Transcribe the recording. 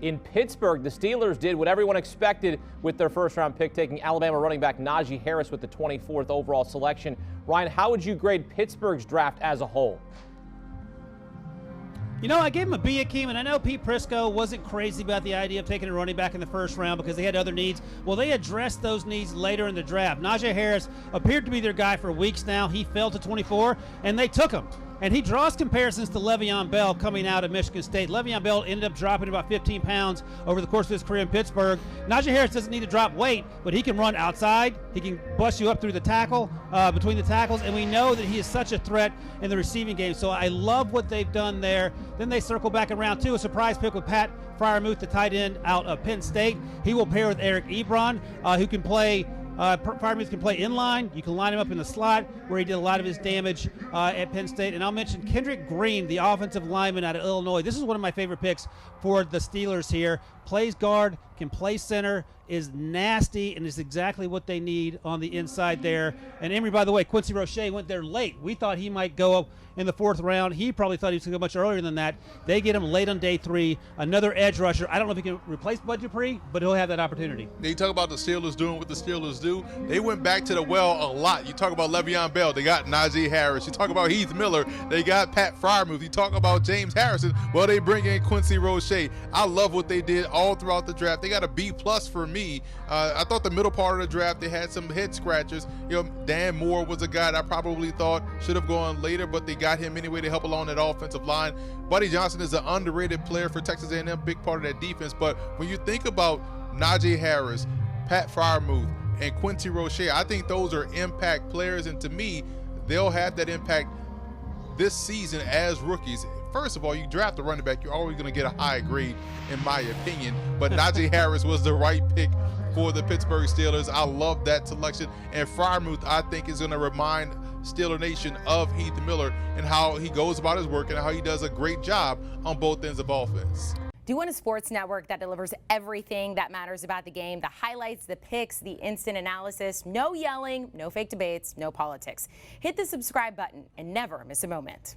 in Pittsburgh. The Steelers did what everyone expected with their first-round pick, taking Alabama running back Najee Harris with the 24th overall selection. Ryan, how would you grade Pittsburgh's draft as a whole? You know, I gave him a B, Akeem, and I know Pete Prisco wasn't crazy about the idea of taking a running back in the first round because they had other needs. Well, they addressed those needs later in the draft. Najee Harris appeared to be their guy for weeks now. He fell to 24, and they took him. And he draws comparisons to Le'Veon Bell coming out of Michigan State. Le'Veon Bell ended up dropping about 15 pounds over the course of his career in Pittsburgh. Najee Harris doesn't need to drop weight, but he can run outside. He can bust you up through the tackle, between the tackles, and we know that he is such a threat in the receiving game. So I love what they've done there. Then they circle back in round 2, a surprise pick with Pat Freiermuth, the tight end out of Penn State. He will pair with Eric Ebron, who can play Freiermuth can play inline. You can line him up in the slot where he did a lot of his damage at Penn State. And I'll mention Kendrick Green, the offensive lineman out of Illinois. This is one of my favorite picks for the Steelers here. Plays guard, can play center, is nasty, and is exactly what they need on the inside there. And Emory, by the way, Quincy Roche went there late. We thought he might go up in the 4th round. He probably thought he was going to go much earlier than that. They get him late on day 3. Another edge rusher. I don't know if he can replace Bud Dupree, but he'll have that opportunity. You talk about the Steelers doing what the Steelers do. They went back to the well a lot. You talk about Le'Veon Bell. They got Najee Harris. You talk about Heath Miller. They got Pat Freiermuth. You talk about James Harrison. Well, they bring in Quincy Roche. I love what they did all throughout the draft. They got a B+ for me. I thought the middle part of the draft, they had some head scratchers. You know, Dan Moore was a guy that I probably thought should have gone later, but they got him anyway to help along that offensive line. Buddy Johnson is an underrated player for Texas A&M, big part of that defense. But when you think about Najee Harris, Pat Freiermuth, and Quincy Roche, I think those are impact players, and to me, they'll have that impact this season as rookies. First of all, you draft a running back, you're always going to get a high grade, in my opinion. But Najee Harris was the right pick for the Pittsburgh Steelers. I love that selection. And Freiermuth, I think, is going to remind Steeler Nation of Heath Miller and how he goes about his work and how he does a great job on both ends of offense. Do you want a sports network that delivers everything that matters about the game? The highlights, the picks, the instant analysis, no yelling, no fake debates, no politics. Hit the subscribe button and never miss a moment.